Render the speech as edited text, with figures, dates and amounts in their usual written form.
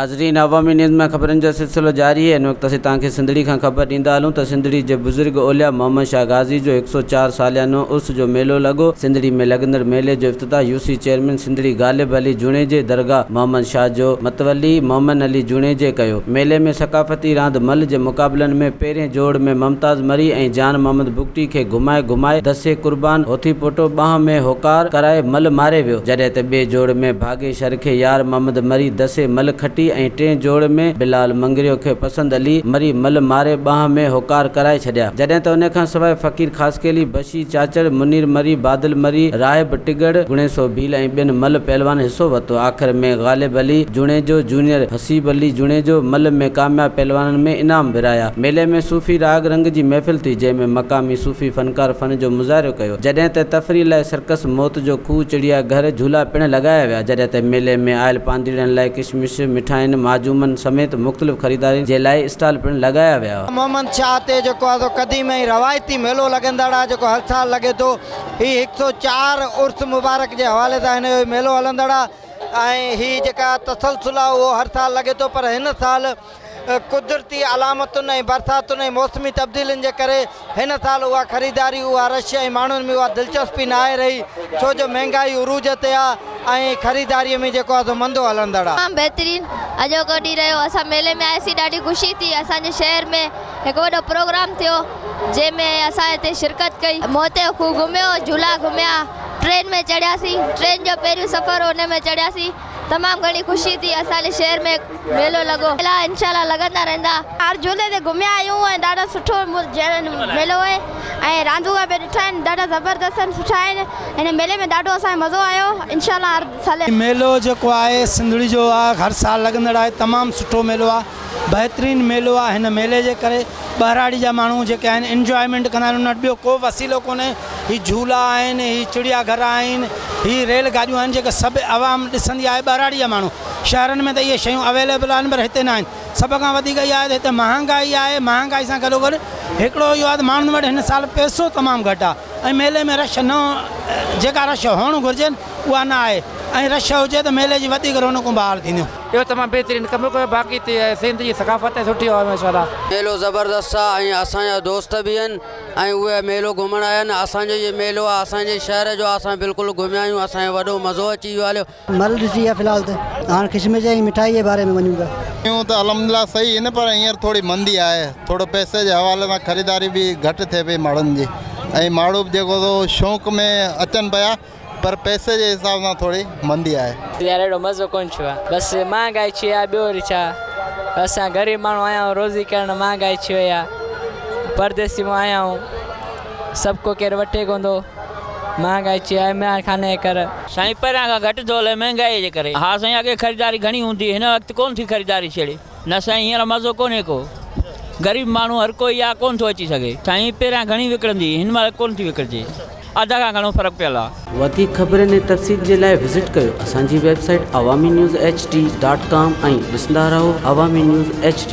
नाज़रीन, अवामी न्यूज़ में ख़बरनि जो सिलसिलो जारी है। इन वक्त असीं तव्हांखे सिंधड़ी खां ख़बर ॾींदा हलूं त सिंधड़ी जे बुज़ुर्ग ओलिया मोहम्मद शाह गाज़ी जो 104 सालियानो उर्स जो मेलो लॻो। सिंधड़ी में लॻंदड़ मेले जो इफ़्तिताह यूसी चेयरमैन सिंधड़ी गालिब अली जुणेजे दरगाह मोहम्मद शाह जो मतवली मोहम्मद अली जुणेजे कयो। मेले में सक़ाफ़ती रांदि मल जे मुक़ाबलनि में पहिरें जोड़ में मुमताज़ मरी ऐं जान मोहम्मद बुगटी खे घुमाए दसे कुर्बान होथी पोटो बाह में होकार कराए मल मारे वियो, जॾहिं त ॿिए जोड़ में भागे शरखे यार मोहम्मद मरी दसे मल खटी ऐं टें जोड़ में बिलाल मंगरियो खे पसंद अली मरी मल मारे बाह में होकार कराए छॾिया, जॾहिं त उन खां सवाइ फ़कीर ख़ासकेली बशी चाचड़ मुनीर मरी बादल मरी राहिब टिगड़ गुणेसो भील ऐं ॿियनि मल पहलवान हिसो वरितो। आख़िर में गालिब अली जुणेजो जूनियर हसीब अली जुणेजो मल में कामयाब पहलवाननि में इनाम विराया। मेले में सूफ़ी राग रंग जी महफ़िल थी, जंहिंमें मक़ामी सूफ़ी फ़नकार फ़न जो मुज़ाहिरो कयो, जॾहिं त तफ़रीह लाइ सर्कस मौत जो खूह चिड़िया घर झूला पिणु लॻाया विया, जॾहिं त मेले में आयल पांधीड़नि लाइ किशमिश मिठाइनि माजूमनि समेत मुख़्तलिफ़ ख़रीदारी जे लाइ स्टॉल पिणु लॻाया विया। मोहम्मद शाह ते जेको आहे क़दीम ऐं रवायती मेलो लॻंदड़ आहे, जेको हर साल लॻे थो। हीउ 104 उर्स मुबारक जे हवाले सां हिन जो मेलो हलंदड़ आहे ऐं हीअ जेका तसलसुल आहे उहो हर साल लॻे थो, पर हिन साल कुदरती अलामतुनि ऐं बरसातुनि ऐं मौसमी तब्दीलियुनि जे करे हिन साल उहा ख़रीदारी उहा रश ऐं माण्हुनि में उहा दिलचस्पी न आहे रही, छो जो महांगाई उरूज ते आहे ऐं ख़रीदारीअ में जेको आहे मंदो हलंदड़ आहे। तमामु बहितरीन अॼोको ॾींहुं रहियो। असां मेले में आयासीं, ॾाढी ख़ुशी थी। असांजे शहर में हिकु वॾो प्रोग्राम थियो जंहिंमें असां हिते शिरकत कई, मोते खूह घुमियो, झूला घुमिया, ट्रेन में चढ़ियासीं, ट्रेन जो पहिरियों सफ़र हुन में चढ़ियासीं। तमामु घणी ख़ुशी थी। असांजे शहर में मेलो लॻो, इंशाल्लाह लॻंदा रहंदा। हर झूले ते घुमिया आहियूं ऐं ॾाढो सुठो मेलो आहे ऐं रांदूं बि ॾिठा आहिनि, ॾाढा ज़बरदस्त आहिनि, सुठा आहिनि। हिन मेले में ॾाढो असांखे मज़ो आयो। इंशाल्लाह हर साल मेलो जेको आहे सिंधड़ी जो आहे, हर साल लॻंदड़ आहे, तमामु सुठो मेलो आहे, बहितरीनु मेलो आहे। हिन मेले जे करे ॿाहिराड़ी जा माण्हू जेके आहिनि इंजॉयमेंट कंदा आहिनि, उन वटि ॿियो को वसीलो कोन्हे। हीअ झूला आहिनि, हीअ चिड़ियाघर आहिनि, हीअ रेल गाॾियूं आहिनि जेके सभु आवाम ॾिसंदी आहे। ॿाहिराड़ी जा माण्हू शहरनि में त इहे शयूं अवेलेबल आहिनि, पर हिते न आहिनि। सभ खां वधीक इहा आहे त हिते महांगाई आहे। महांगाई सां गॾोगॾु हिकिड़ो इहो आहे त माण्हुनि वटि हिन साल पैसो तमामु घटि आहे ऐं मेले में रश न, जेका रश हुअणु घुरिजनि उहा न आहे ऐं रश हुजे त मेले जी वधीक रौनकूं बहाल थींदियूं। इहो तमामु बहितरीनु कमु कयो। बाक़ी सिंध जी सक़ाफ़त सुठी आहे माशाल्लाह। मेलो ज़बरदस्त आहे ऐं असांजा दोस्त बि आहिनि ऐं उहे मेलो घुमण आया आहिनि। असांजो इहो मेलो आहे असांजे शहर जो, असां बिल्कुलु घुमिया आहियूं, असांखे वॾो मज़ो अची वियो हलियो। मल ॾिसी आहे फ़िलहाल त हाणे किशमिश ऐं मिठाई जे बारे में वञूं था। यूँ त अलहमदिल्ला सही इन, पर हींअर थोरी मंदी आहे, थोरो पैसे जे हवाले सां ख़रीदारी बि घटि थिए पई माण्हुनि जी ऐं माण्हू बि जेको शौक़ में अचनि पिया, पर पैसे जे हिसाब सां थोरी मंदी आहे। यार एॾो मज़ो कोन थियो आहे, बसि महांगाई थी आहे, ॿियो वरी छा। असां ग़रीब माण्हू आया आहियूं, रोज़ी करणु महांगाई थी वई आहे। परदेसी मां आया आहियूं, सभु को केरु वठे कोन थो, महांगाई थी आहे। मैं खाने कर साईं पहिरियां खां घटि थो हले महांगाई जे करे। हा साईं, अॻे ख़रीदारी घणी हूंदी, हिन वक़्तु कोन थी ख़रीदारी छेड़े न साईं। हींअर मज़ो कोन्हे को, ग़रीब माण्हू हर कोई आहे कोन थो अची सघे। साईं पहिरियां घणी विकिणंदी, हिन महिल कोन थी विकिणिजे, अधा खां घणो फ़र्क़ु पियल आहे। वधीक ख़बरनि ऐं तफ़सील जे लाइ विज़िट कयो असांजी वेबसाइट awamiNewsHD.com ऐं ॾिसंदा रहो अवामी न्यूज़ HD।